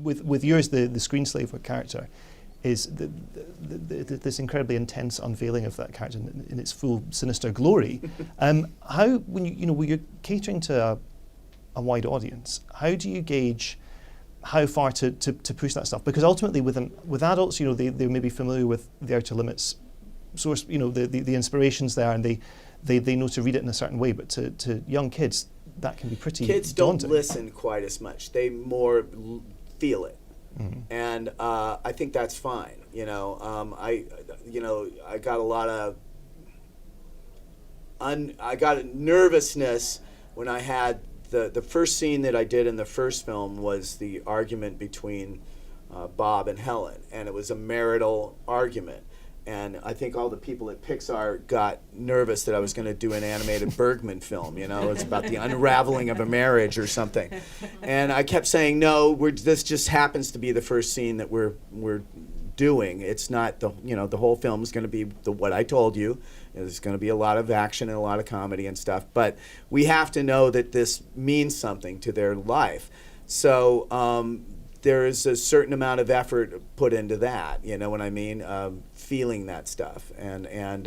with yours, the screen slave character, is this incredibly intense unveiling of that character in its full sinister glory. How, when you're catering to a wide audience, how do you gauge how far to push that stuff? Because ultimately, with adults, they may be familiar with the Outer Limits source, the inspirations there, and they know to read it in a certain way. But to young kids, that can be pretty Kids daunting. don't listen quite as much; they more feel it. Mm-hmm. And I think that's fine. I got a lot of I got nervousness when I had the first scene that I did in the first film was the argument between Bob and Helen, and it was a marital argument. And I think all the people at Pixar got nervous that I was going to do an animated Bergman film. It's about the unraveling of a marriage or something. And I kept saying, no, this just happens to be the first scene that we're doing. It's not the whole film is going to be what I told you. There's going to be a lot of action and a lot of comedy and stuff. But we have to know that this means something to their life. So there is a certain amount of effort put into that, you know what I mean? Feeling that stuff and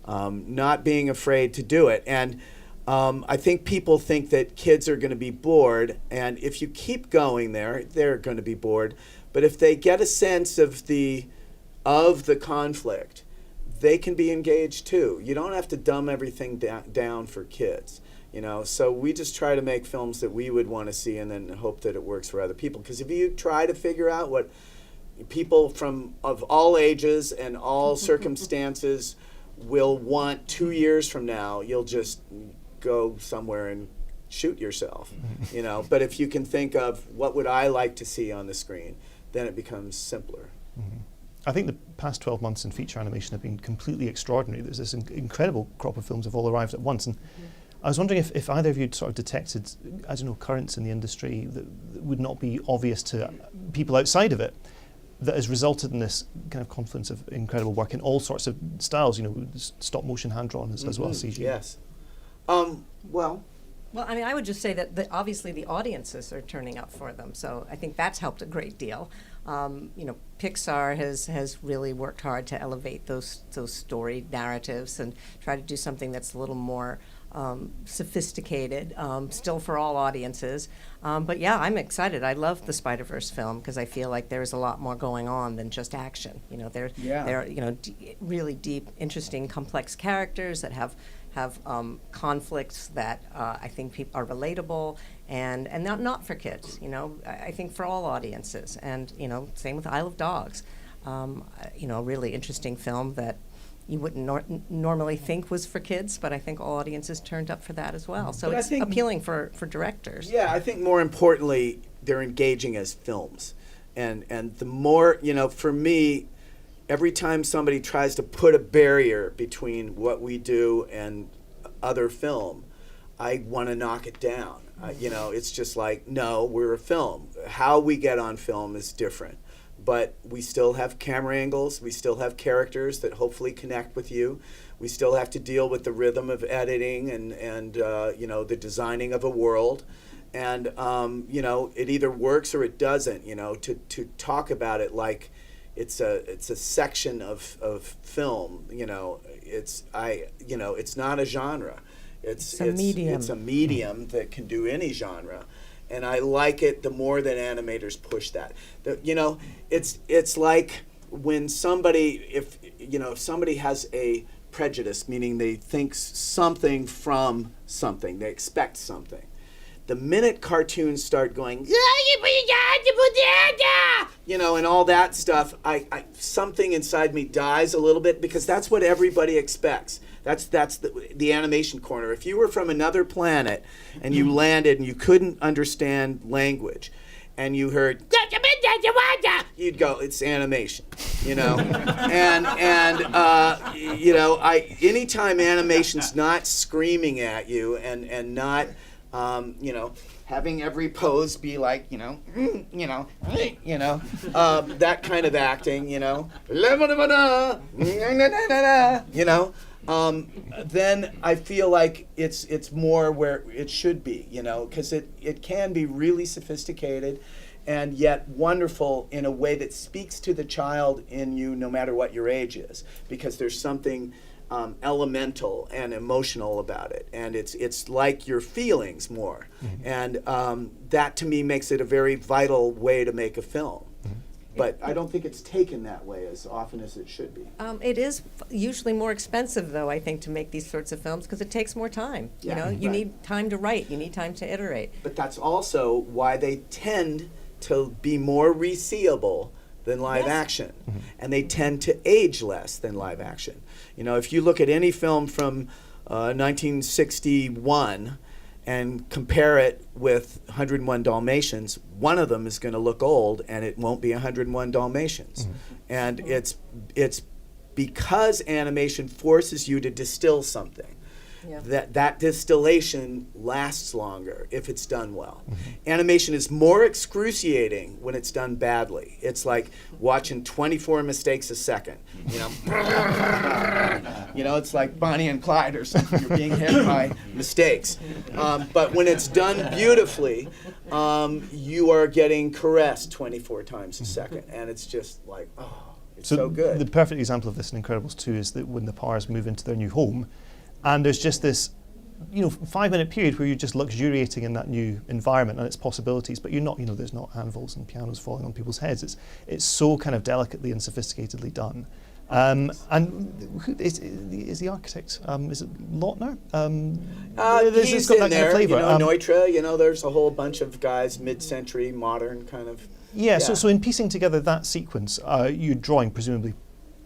not being afraid to do it. And I think people think that kids are going to be bored, and if you keep going there, they're going to be bored. But if they get a sense of the conflict, they can be engaged too. You don't have to dumb everything down for kids. So we just try to make films that we would want to see and then hope that it works for other people. Because if you try to figure out what people of all ages and all circumstances will want 2 years from now, you'll just go somewhere and shoot yourself. But if you can think of what would I like to see on the screen, then it becomes simpler. Mm-hmm. I think the past 12 months in feature animation have been completely extraordinary. There's this incredible crop of films have all arrived at once. And I was wondering if either of you sort of detected, currents in the industry that would not be obvious to people outside of it, that has resulted in this kind of confluence of incredible work in all sorts of styles, stop motion, hand drawn as well as CG. Yes. Well, I would just say that obviously the audiences are turning up for them, so I think that's helped a great deal. Pixar has really worked hard to elevate those story narratives and try to do something that's a little more sophisticated, still for all audiences. But yeah, I'm excited. I love the Spider-Verse film because I feel like there's a lot more going on than just action. There are really deep, interesting, complex characters that have conflicts that I think people are relatable and not for kids. I think for all audiences. And same with Isle of Dogs. A really interesting film that you wouldn't normally think was for kids, but I think all audiences turned up for that as well. So it's appealing for directors. Yeah, I think more importantly, they're engaging as films. And the more, for me, every time somebody tries to put a barrier between what we do and other film, I want to knock it down. It's just like, no, we're a film. How we get on film is different. But we still have camera angles, we still have characters that hopefully connect with you. We still have to deal with the rhythm of editing and the designing of a world. And, it either works or it doesn't, to talk about it like it's a section of film, it's not a genre. It's a medium. It's a medium that can do any genre. And I like it the more that animators push that. It's like when somebody, if somebody has a prejudice, meaning they think something from something, they expect something. The minute cartoons start going, and all that stuff, I something inside me dies a little bit because that's what everybody expects. That's the animation corner. If you were from another planet and you landed and you couldn't understand language and you heard, you'd go, it's animation, and anytime animation's not screaming at you and not, having every pose be like, that kind of acting, then I feel like it's more where it should be, because it can be really sophisticated. and yet wonderful in a way that speaks to the child in you no matter what your age is, because there's something elemental and emotional about it, and it's like your feelings more, and that to me makes it a very vital way to make a film. But I don't think it's taken that way as often as it should be. It is usually more expensive, though, I think, to make these sorts of films because it takes more time. Yeah, you know, you right. need time to write, you need time to iterate. But that's also why they tend to be more reseeable than live Yes. action, and they tend to age less than live action. You know, if you look at any film from 1961 and compare it with 101 Dalmatians, one of them is going to look old, and it won't be 101 Dalmatians. And it's because animation forces you to distill something. Yeah. That distillation lasts longer if it's done well. Animation is more excruciating when it's done badly. It's like watching 24 mistakes a second. You know, you know, it's like Bonnie and Clyde or something. You're being hit by mistakes. But when it's done beautifully, you are getting caressed 24 times a second, and it's just like, oh, it's so good. The perfect example of this in Incredibles 2 is that when the Powers move into their new home, and there's just this, 5-minute period where you're just luxuriating in that new environment and its possibilities, but you're not, there's not anvils and pianos falling on people's heads. It's so kind of delicately and sophisticatedly done. And who is the architect? Is it Lautner? He's in there, Neutra, there's a whole bunch of guys, mid-century, modern kind of. Yeah. So in piecing together that sequence, you're drawing presumably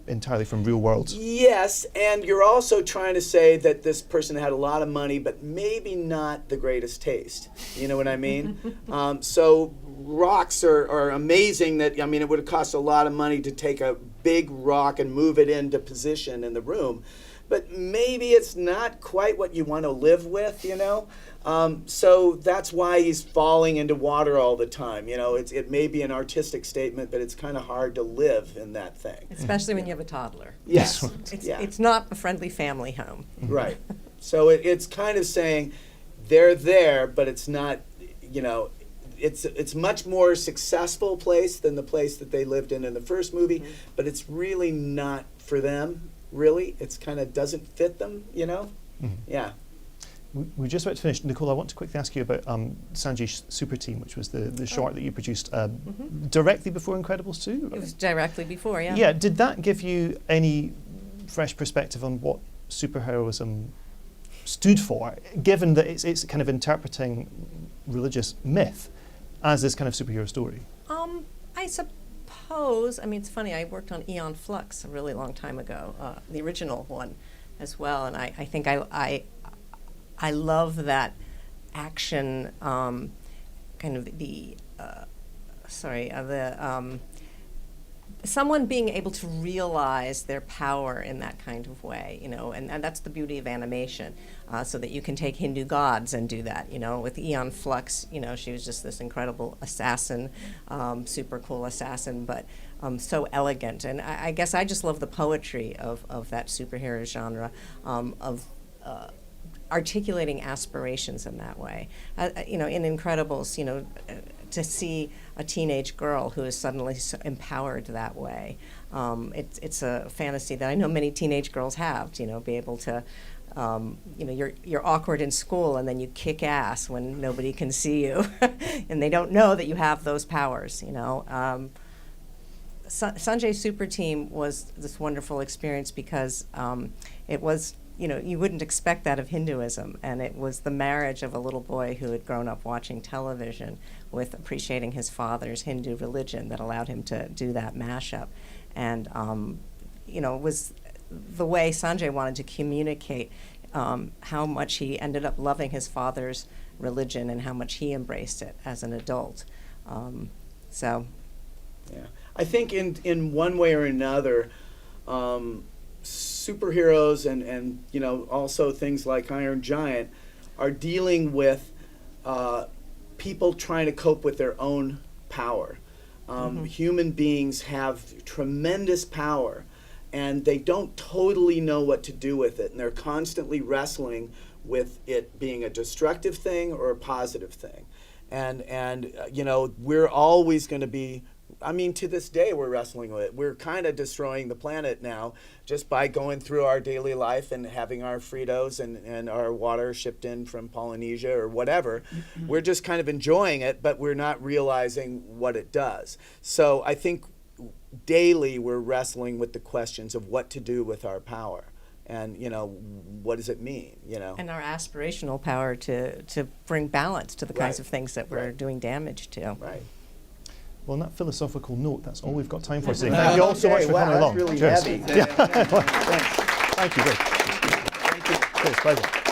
entirely from real world. Yes, and you're also trying to say that this person had a lot of money, but maybe not the greatest taste. You know what I mean? So rocks are amazing. It would have cost a lot of money to take a big rock and move it into position in the room, but maybe it's not quite what you want to live with, So that's why he's falling into water all the time. It may be an artistic statement, but it's kind of hard to live in that thing. Especially when you have a toddler. Yes. It's not a friendly family home. Right. So it's kind of saying they're there, but it's not, it's much more successful place than the place that they lived in the first movie, but it's really not for them, really. It's kind of doesn't fit them, Yeah. We're just about to finish. Nicole, I want to quickly ask you about Sanjay's Super Team, which was the short that you produced directly before Incredibles 2? It was directly before, yeah. Yeah, did that give you any fresh perspective on what superheroism stood for, given that it's kind of interpreting religious myth as this kind of superhero story? I suppose, it's funny, I worked on Aeon Flux a really long time ago, the original one as well, and I think I love that action, kind of someone being able to realize their power in that kind of way, and that's the beauty of animation, so that you can take Hindu gods and do that, with Aeon Flux, she was just this incredible assassin, super cool assassin, but so elegant, and I guess I just love the poetry of that superhero genre, of articulating aspirations in that way. In Incredibles, to see a teenage girl who is suddenly so empowered that way. It's a fantasy that I know many teenage girls have, be able to, you're awkward in school and then you kick ass when nobody can see you and they don't know that you have those powers, Sanjay's Super Team was this wonderful experience because it was, you wouldn't expect that of Hinduism, and it was the marriage of a little boy who had grown up watching television with appreciating his father's Hindu religion that allowed him to do that mashup. And, it was the way Sanjay wanted to communicate how much he ended up loving his father's religion and how much he embraced it as an adult. Yeah. I think in one way or another, superheroes and also things like Iron Giant are dealing with people trying to cope with their own power. Human beings have tremendous power, and they don't totally know what to do with it, and they're constantly wrestling with it being a destructive thing or a positive thing. and you know, we're always going to be. I mean, to this day, we're wrestling with it. We're kind of destroying the planet now just by going through our daily life and having our Fritos and our water shipped in from Polynesia or whatever. We're just kind of enjoying it, but we're not realizing what it does. So I think daily we're wrestling with the questions of what to do with our power. And, you know, what does it mean, you know? And our aspirational power to bring balance to the kinds Right. of things that we're doing damage to. Right. Well, on that philosophical note, that's all we've got time for today. Thank you all so much for coming along. Really Cheers. heavy. Yeah. Thanks. Thank you. Great. Thank you. Cheers. Pleasure.